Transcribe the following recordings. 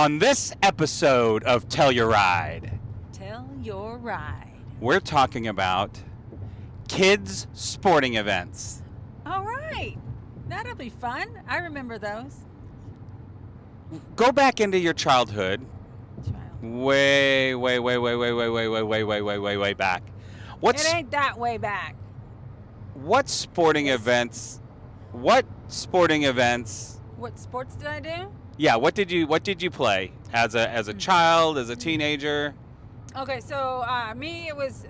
On this episode of Telluride, we're talking about kids' sporting events. All right. That'll be fun. I remember those. Go back into your childhood. Way back. It ain't that way back. What sporting events? What sports did I do? Yeah, what did you play as a child, as a teenager? Okay, so me, it was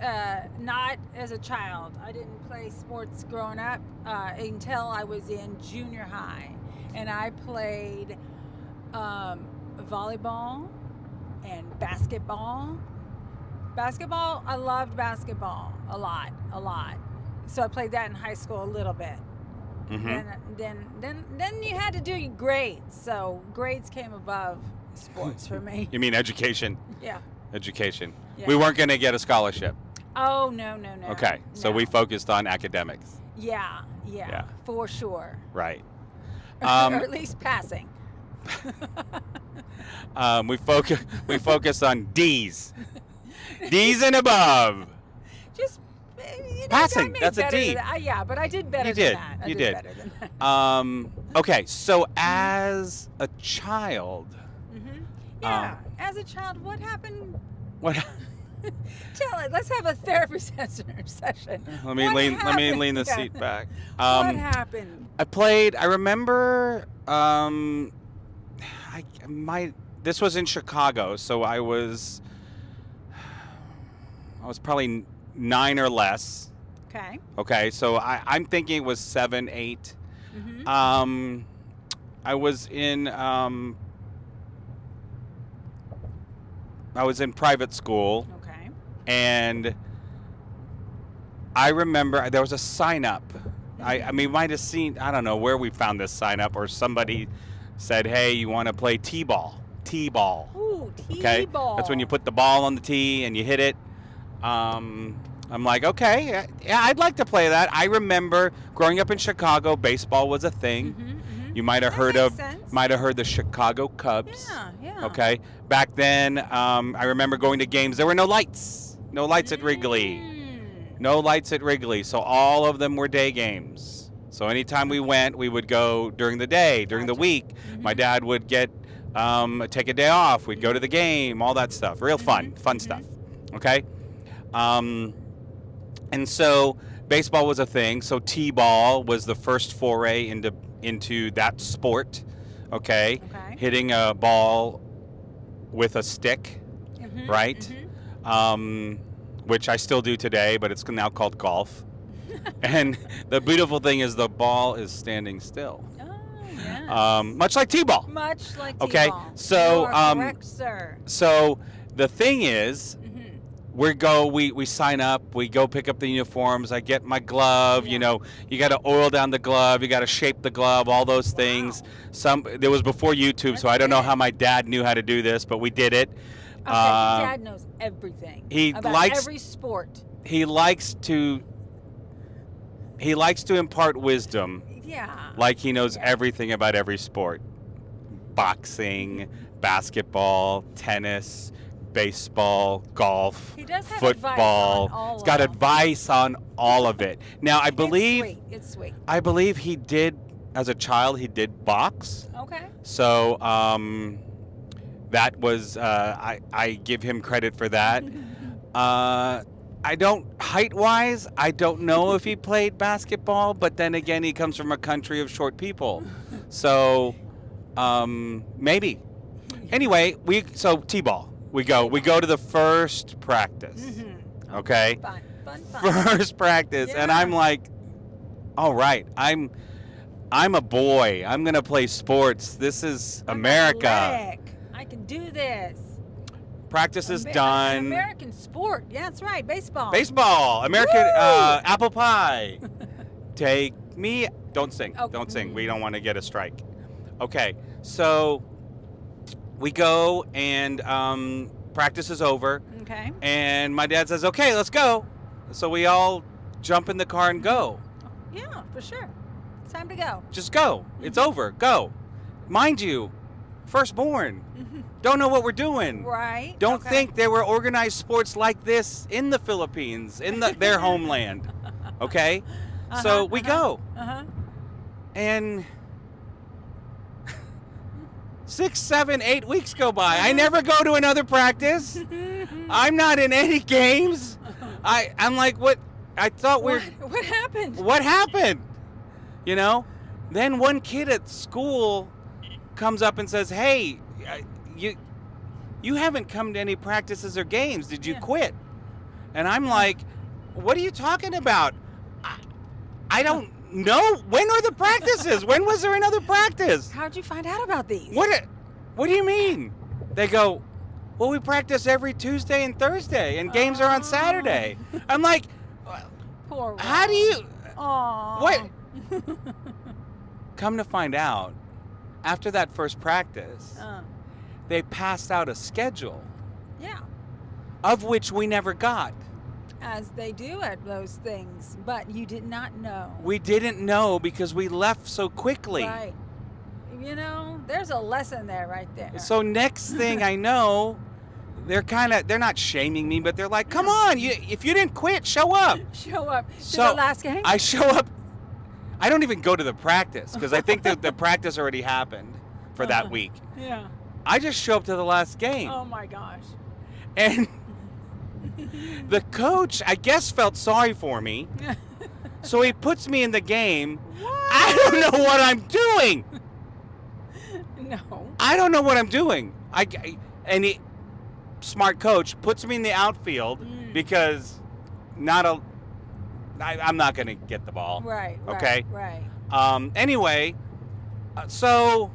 not as a child. I didn't play sports growing up until I was in junior high, and I played volleyball and basketball. Basketball, I loved basketball a lot. So I played that in high school a little bit. Mm-hmm. Then you had to do your grades. So grades came above sports for me. You mean education? Yeah. Education. Yeah. We weren't going to get a scholarship. Oh, no. Okay, so we focused on academics. Yeah, for sure. Right. Or at least passing. We focus on D's. D's and above. Just passing. That's a D. Yeah, but I did better than that. You did. Better than that. Okay, so as a child. Mm-hmm. Yeah, as a child, what happened? What? Tell it. Let's have a therapy session. Let me lean the seat back. What happened? I remember. This was in Chicago, so I was probably 9 or less. Okay, so I'm thinking it was 7, 8. Mm-hmm. I was in private school. Okay. And I remember there was a sign up. Mm-hmm. We might have seen, I don't know where we found this sign up, or somebody said, "Hey, you want to play T-ball?" T-ball. Ooh, T-ball. Okay? That's when you put the ball on the tee and you hit it. I'm like, okay, yeah, I'd like to play that. I remember growing up in Chicago, baseball was a thing. Mm-hmm, mm-hmm. You might have heard the Chicago Cubs. Yeah. Okay. Back then, I remember going to games. There were no lights. No lights at Wrigley. No lights at Wrigley. So all of them were day games. So anytime we went, we would go during the day, during the week. Mm-hmm. My dad would take a day off. We'd go to the game, all that stuff. Real fun stuff. Okay. And so baseball was a thing. So T-ball was the first foray into that sport. Okay. Hitting a ball with a stick, right? Mm-hmm. Which I still do today, but it's now called golf. And the beautiful thing is the ball is standing still. Oh, yes. Much like T-ball. Much like T-ball. Okay, so you are correct, sir. So the thing is, we sign up, we go pick up the uniforms, I get my glove, you got to oil down the glove, you got to shape the glove, all those things. There was before YouTube, so I don't know how my dad knew how to do this, but we did it. Okay, Dad knows everything about every sport. He likes to impart wisdom. Yeah. Like he knows everything about every sport. Boxing, basketball, tennis, baseball, golf, he does have football. Advice on all He's got advice on all of it. Now, I believe it's sweet. I believe he did, as a child, he did box. Okay. So that was I give him credit for that. Height-wise, I don't know if he played basketball, but then again, he comes from a country of short people. So maybe. Anyway, so T-ball. We go to the first practice. Mm-hmm. Okay? Fun. First practice. Yeah. And I'm like, all right, I'm a boy. I'm going to play sports. This is America. Athletic. I can do this. Practice is done. An American sport. Yeah, that's right. Baseball. American apple pie. Take me. Don't sing. Oh. Don't sing. We don't want to get a strike. Okay. So we go and practice is over. Okay. And my dad says, okay, let's go. So we all jump in the car and go. Yeah, for sure. It's time to go. Just go. It's over. Go. Mind you, firstborn. Don't know what we're doing. Right. Don't think there were organized sports like this in the Philippines, in their homeland. Okay? So we go. And 6, 7, 8 weeks go by. I never go to another practice. I'm not in any games. I'm like, what? I thought What happened? What happened? You know? Then one kid at school comes up and says, hey, you haven't come to any practices or games. Did you quit? And I'm like, what are you talking about? I don't know. When were the practices? When was there another practice? How'd you find out about these? What do you mean? They go, well, we practice every Tuesday and Thursday, and games are on Saturday. I'm like, poor Rob. how do you... Aww. What? Come to find out, after that first practice, they passed out a schedule. Yeah. Of which we never got. As they do at those things, but you did not know. We didn't know because we left so quickly. Right. You know, there's a lesson there right there. So next thing I know, they're not shaming me, but they're like, come on, if you didn't quit, show up. Show up to So the last game? I show up. I don't even go to the practice because I think the practice already happened for that week. Yeah. I just show up to the last game. Oh my gosh. And the coach, I guess, felt sorry for me. So he puts me in the game. What? I don't know what I'm doing. No. I don't know what I'm doing. Smart coach puts me in the outfield because I'm not going to get the ball. Right. Okay. Right. Anyway, so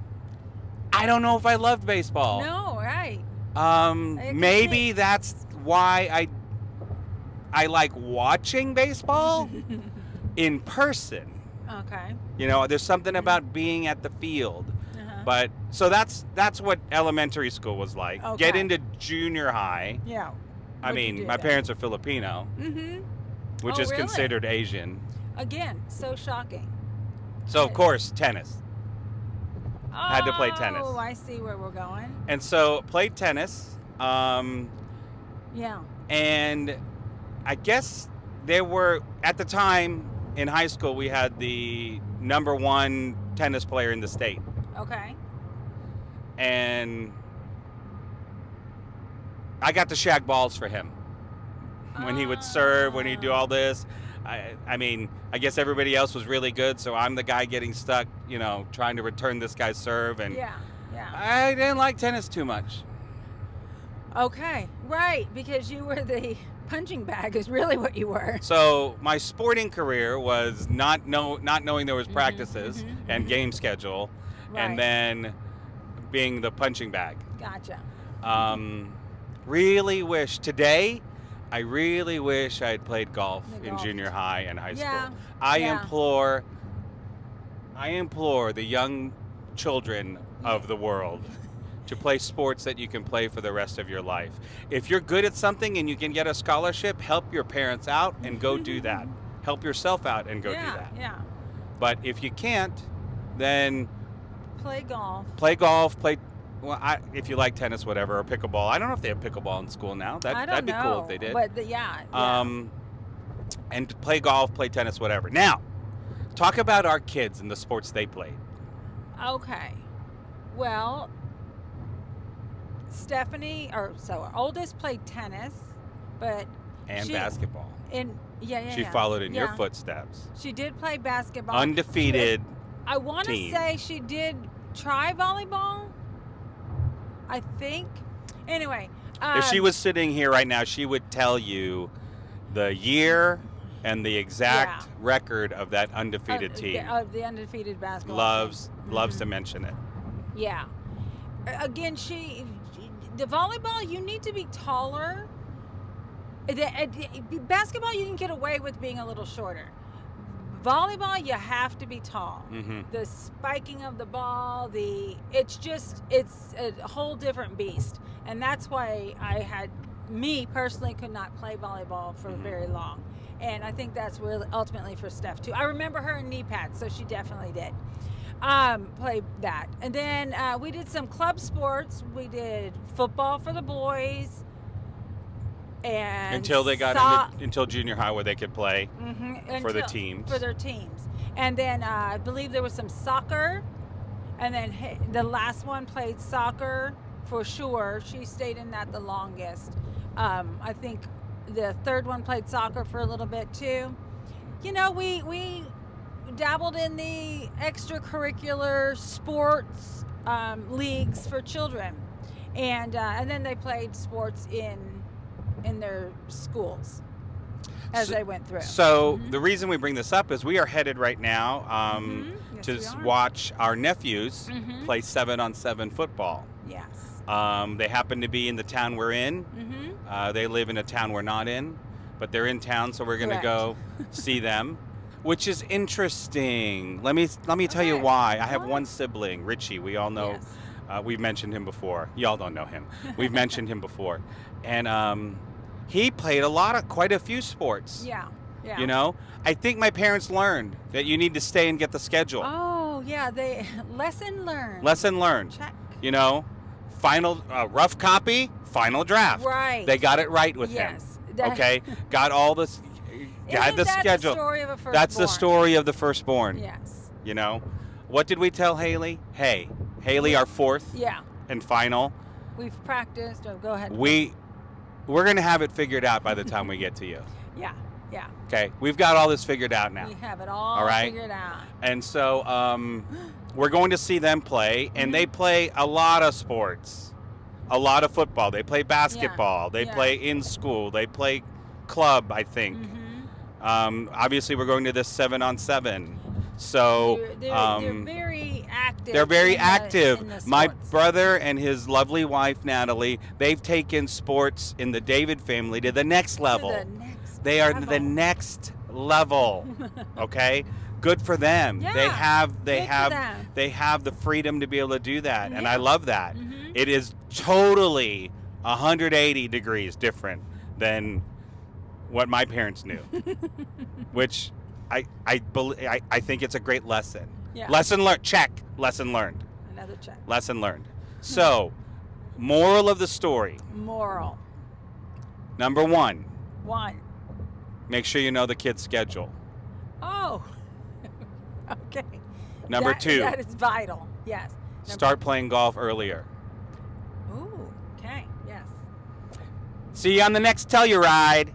I don't know if I loved baseball. No. Right. Maybe that's why I like watching baseball in person. Okay. You know, there's something about being at the field. But so that's what elementary school was like. Okay. Get into junior high. Yeah. I mean, my parents are Filipino, which is really? considered Asian. Again, so shocking. So of course, tennis. Had to play tennis. Oh, I see where we're going. And so played tennis. Yeah. And I guess there were, at the time in high school, we had the #1 tennis player in the state. Okay. And I got to shag balls for him when he would serve, when he'd do all this. I mean, I guess everybody else was really good, so I'm the guy getting stuck, you know, trying to return this guy's serve. And Yeah. I didn't like tennis too much. Okay. Right, because you were the punching bag is really what you were. So my sporting career was not knowing there was practices and game schedule, and then being the punching bag. Gotcha. Really wish today. I really wish I had played golf in junior high and high school. I implore the young children of the world to play sports that you can play for the rest of your life. If you're good at something and you can get a scholarship, help your parents out and go do that. Help yourself out and go do that. Yeah. But if you can't, then Play golf. If you like tennis, whatever, or pickleball. I don't know if they have pickleball in school now. That'd be cool if they did. But And play golf, play tennis, whatever. Now, talk about our kids and the sports they played. Okay. Well, Stephanie, our oldest played tennis, but And basketball. She followed in your footsteps. She did play basketball. Undefeated. I want to say she did try volleyball. I think. Anyway. If she was sitting here right now, she would tell you the year and the exact record of that undefeated team. Of the undefeated basketball Loves team. to mention it. Yeah. Again, the volleyball, you need to be taller. Basketball, you can get away with being a little shorter. Volleyball, you have to be tall. The spiking of the ball, it's a whole different beast. And that's why me personally could not play volleyball for very long. And I think that's really ultimately for Steph too. I remember her in knee pads, so she definitely did. Played that. And then we did some club sports. We did football for the boys. And Until they got until junior high where they could play for the teams. For their teams. And then I believe there was some soccer. And then the last one played soccer for sure. She stayed in that the longest. I think the third one played soccer for a little bit too. You know, we dabbled in the extracurricular sports leagues for children. And then they played sports in their schools as they went through. So the reason we bring this up is we are headed right now Yes, to we are. watch our nephews play 7-on-7 football. Yes. They happen to be in the town we're in. They live in a town we're not in, but they're in town, so we're going to go see them, which is interesting. Let me tell you why. I have one sibling, Richie. We all know. Yes. We've mentioned him before. Y'all don't know him. We've mentioned him before, and he played quite a few sports. Yeah. Yeah. You know, I think my parents learned that you need to stay and get the schedule. Oh, yeah. Lesson learned. Lesson learned. Check. You know, final rough copy, final draft. Right. They got it right with him. Okay, got all this. Got the schedule. The story of a firstborn? That's the story of the firstborn. Yes. You know, what did we tell Haley? Hey, Haley, our fourth. Yeah. And final. We've practiced. Oh, go ahead. We're gonna have it figured out by the time we get to you. Yeah. Yeah. Okay, we've got all this figured out now. We have it all figured out. And so we're going to see them play, and they play a lot of sports, a lot of football. They play basketball. They play in school. They play club, I think. Obviously, we're going to this 7-on-7. So they're very active. They're very active. In the My sports. brother and his lovely wife Natalie, they've taken sports in the David family to the next level. They are the next level. Okay, good for them. Yeah, they have the freedom to be able to do that, and I love that. It is totally 180 degrees different than what my parents knew, which I think it's a great lesson. Yeah. Lesson learned. Check. Lesson learned. Another check. Lesson learned. So, moral of the story. Moral. Number 1. 1. Make sure you know the kid's schedule. Oh. Okay. Number 2. That is vital. Yes. Start playing golf earlier. Ooh. Okay. Yes. See you on the next Telluride.